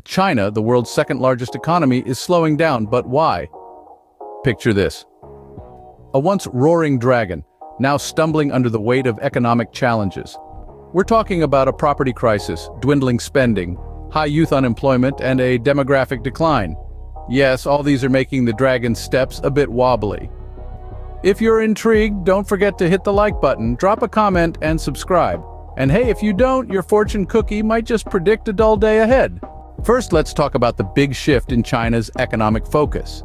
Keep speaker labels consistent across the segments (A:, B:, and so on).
A: China, the world's second largest economy, is slowing down, but why? Picture this. A once roaring dragon, now stumbling under the weight of economic challenges. We're talking about a property crisis, dwindling spending, high youth unemployment, and a demographic decline. Yes, all these are making the dragon's steps a bit wobbly. If you're intrigued, don't forget to hit the like button, drop a comment, and subscribe. And hey, if you don't, your fortune cookie might just predict a dull day ahead. First, let's talk about the big shift in China's economic focus.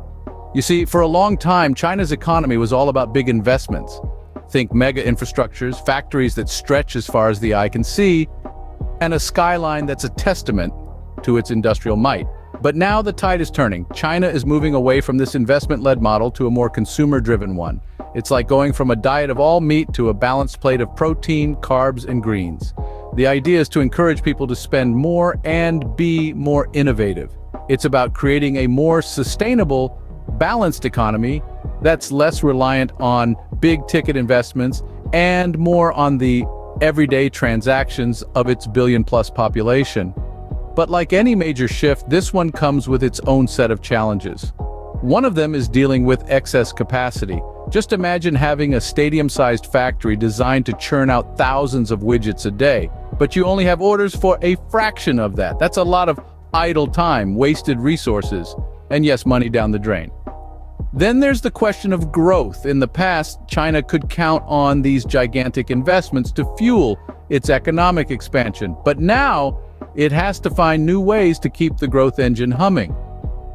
A: You see, for a long time, China's economy was all about big investments. Think mega infrastructures, factories that stretch as far as the eye can see, and a skyline that's a testament to its industrial might. But now the tide is turning. China is moving away from this investment-led model to a more consumer-driven one. It's like going from a diet of all meat to a balanced plate of protein, carbs, and greens. The idea is to encourage people to spend more and be more innovative. It's about creating a more sustainable, balanced economy that's less reliant on big-ticket investments and more on the everyday transactions of its billion-plus population. But like any major shift, this one comes with its own set of challenges. One of them is dealing with excess capacity. Just imagine having a stadium-sized factory designed to churn out thousands of widgets a day, but you only have orders for a fraction of that. That's a lot of idle time, wasted resources, and yes, money down the drain. Then there's the question of growth. In the past, China could count on these gigantic investments to fuel its economic expansion, but now it has to find new ways to keep the growth engine humming.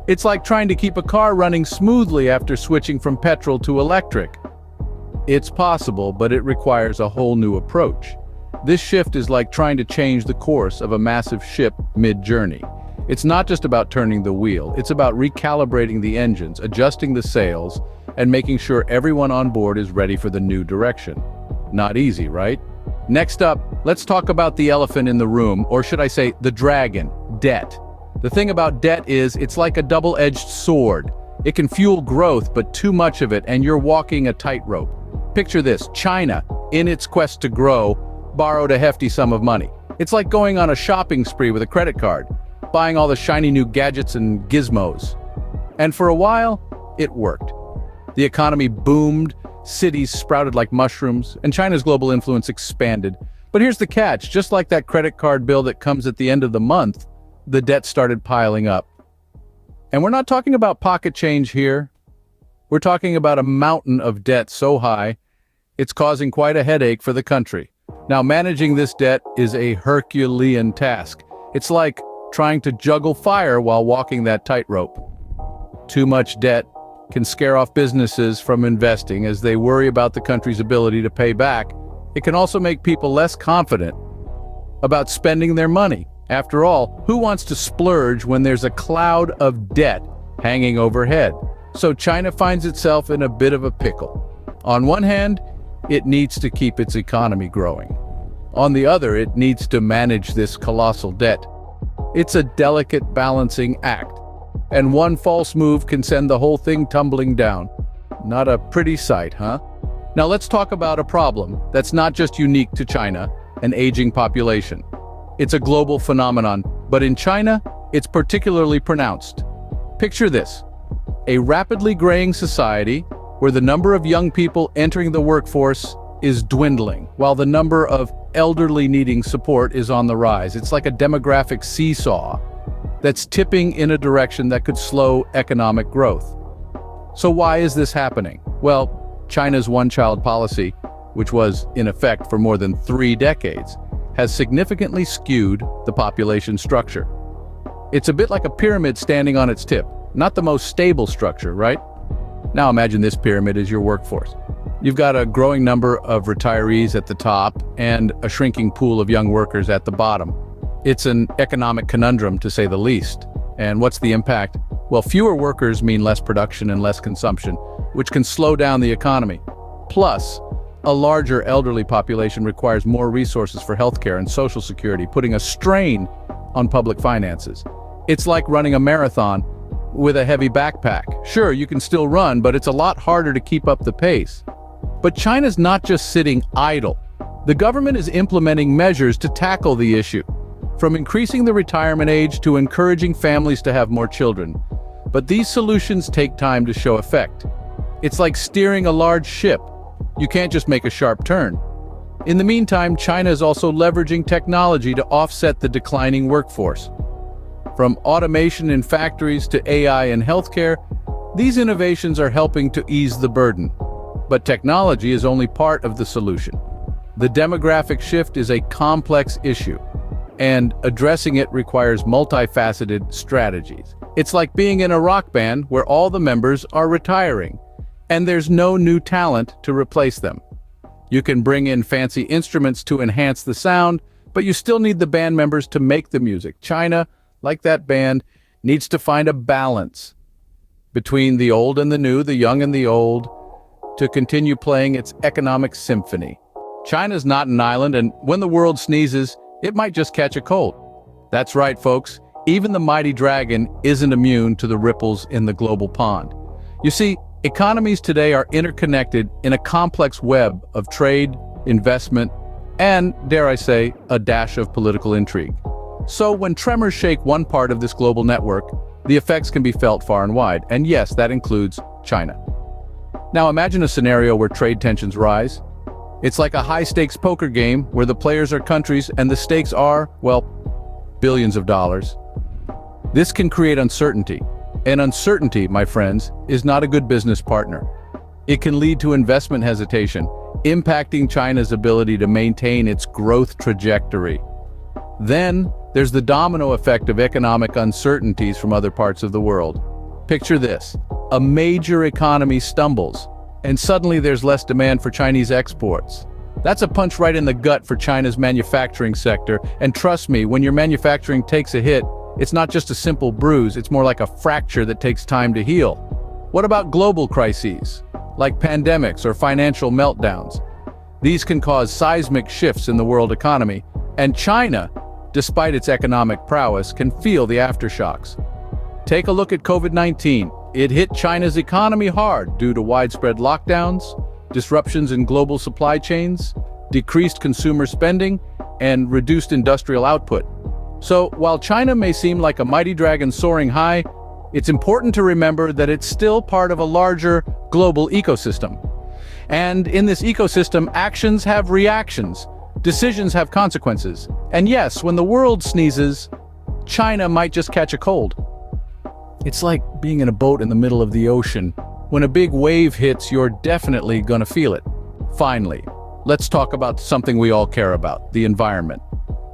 A: It's like trying to keep a car running smoothly after switching from petrol to electric. It's possible, but it requires a whole new approach. This shift is like trying to change the course of a massive ship mid-journey. It's not just about turning the wheel, it's about recalibrating the engines, adjusting the sails, and making sure everyone on board is ready for the new direction. Not easy, right? Next up, let's talk about the elephant in the room, or should I say the dragon, debt. The thing about debt is it's like a double-edged sword. It can fuel growth, but too much of it and you're walking a tightrope. Picture this, China, in its quest to grow, borrowed a hefty sum of money. It's like going on a shopping spree with a credit card, buying all the shiny new gadgets and gizmos. And for a while, it worked. The economy boomed, cities sprouted like mushrooms, and China's global influence expanded. But here's the catch, just like that credit card bill that comes at the end of the month, the debt started piling up. And we're not talking about pocket change here. We're talking about a mountain of debt so high, it's causing quite a headache for the country. Now, managing this debt is a Herculean task. It's like trying to juggle fire while walking that tightrope. Too much debt can scare off businesses from investing as they worry about the country's ability to pay back. It can also make people less confident about spending their money. After all, who wants to splurge when there's a cloud of debt hanging overhead? So China finds itself in a bit of a pickle. On one hand, it needs to keep its economy growing. On the other, it needs to manage this colossal debt. It's a delicate balancing act, and one false move can send the whole thing tumbling down. Not a pretty sight, huh? Now let's talk about a problem that's not just unique to China, an aging population. It's a global phenomenon, but in China, it's particularly pronounced. Picture this, a rapidly graying society where the number of young people entering the workforce is dwindling, while the number of elderly needing support is on the rise. It's like a demographic seesaw that's tipping in a direction that could slow economic growth. So why is this happening? Well, China's one-child policy, which was in effect for more than 3 decades, has significantly skewed the population structure. It's a bit like a pyramid standing on its tip, not the most stable structure, right? Now imagine this pyramid is your workforce. You've got a growing number of retirees at the top and a shrinking pool of young workers at the bottom. It's an economic conundrum, to say the least. And what's the impact? Well, fewer workers mean less production and less consumption, which can slow down the economy. Plus, a larger elderly population requires more resources for healthcare and social security, putting a strain on public finances. It's like running a marathon with a heavy backpack. Sure, you can still run, but it's a lot harder to keep up the pace. But China's not just sitting idle. The government is implementing measures to tackle the issue. from increasing the retirement age to encouraging families to have more children. But these solutions take time to show effect. It's like steering a large ship. You can't just make a sharp turn. In the meantime, China is also leveraging technology to offset the declining workforce. From automation in factories to AI in healthcare, these innovations are helping to ease the burden. But technology is only part of the solution. The demographic shift is a complex issue, and addressing it requires multifaceted strategies. It's like being in a rock band where all the members are retiring, and there's no new talent to replace them. You can bring in fancy instruments to enhance the sound, but you still need the band members to make the music. China, like that band, needs to find a balance between the old and the new, the young and the old, to continue playing its economic symphony. China's not an island, and when the world sneezes, it might just catch a cold. That's right, folks. Even the mighty dragon isn't immune to the ripples in the global pond. You see, economies today are interconnected in a complex web of trade, investment, and, dare I say, a dash of political intrigue. So when tremors shake one part of this global network, the effects can be felt far and wide, and yes, that includes China. Now imagine a scenario where trade tensions rise. It's like a high-stakes poker game where the players are countries and the stakes are, well, billions of dollars. This can create uncertainty, and uncertainty, my friends, is not a good business partner. It can lead to investment hesitation, impacting China's ability to maintain its growth trajectory. Then, there's the domino effect of economic uncertainties from other parts of the world. Picture this: a major economy stumbles, and suddenly there's less demand for Chinese exports. That's a punch right in the gut for China's manufacturing sector, and trust me, when your manufacturing takes a hit, it's not just a simple bruise, it's more like a fracture that takes time to heal. What about global crises, like pandemics or financial meltdowns? These can cause seismic shifts in the world economy, and China, despite its economic prowess, can feel the aftershocks. Take a look at COVID-19. It hit China's economy hard due to widespread lockdowns, disruptions in global supply chains, decreased consumer spending, and reduced industrial output. So, while China may seem like a mighty dragon soaring high, it's important to remember that it's still part of a larger global ecosystem. And in this ecosystem, actions have reactions, decisions have consequences. And yes, when the world sneezes, China might just catch a cold. It's like being in a boat in the middle of the ocean. When a big wave hits, you're definitely gonna feel it. Finally, let's talk about something we all care about: the environment.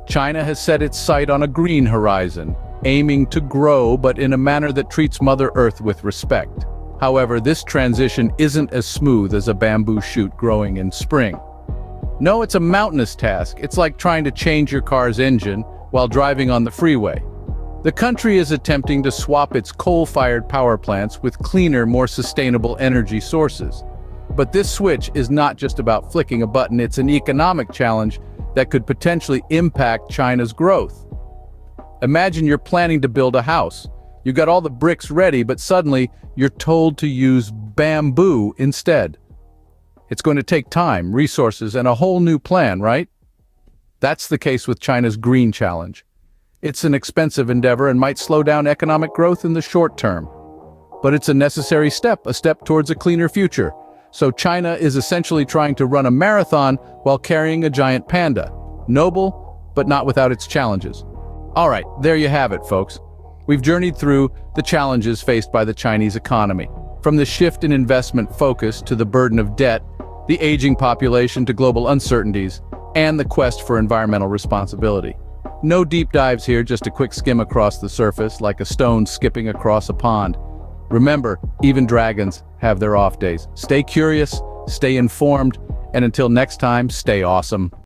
A: China has set its sight on a green horizon, aiming to grow, but in a manner that treats Mother Earth with respect. However, this transition isn't as smooth as a bamboo shoot growing in spring. No, it's a mountainous task. It's like trying to change your car's engine while driving on the freeway. The country is attempting to swap its coal-fired power plants with cleaner, more sustainable energy sources. But this switch is not just about flicking a button, it's an economic challenge that could potentially impact China's growth. Imagine you're planning to build a house. You got all the bricks ready, but suddenly you're told to use bamboo instead. It's going to take time, resources, and a whole new plan, right? That's the case with China's green challenge. It's an expensive endeavor and might slow down economic growth in the short term. But it's a necessary step, a step towards a cleaner future. So China is essentially trying to run a marathon while carrying a giant panda. Noble, but not without its challenges. All right, there you have it, folks. We've journeyed through the challenges faced by the Chinese economy. From the shift in investment focus to the burden of debt, the aging population to global uncertainties, and the quest for environmental responsibility. No deep dives here, just a quick skim across the surface, like a stone skipping across a pond. Remember, even dragons have their off days. Stay curious, stay informed, and until next time, stay awesome.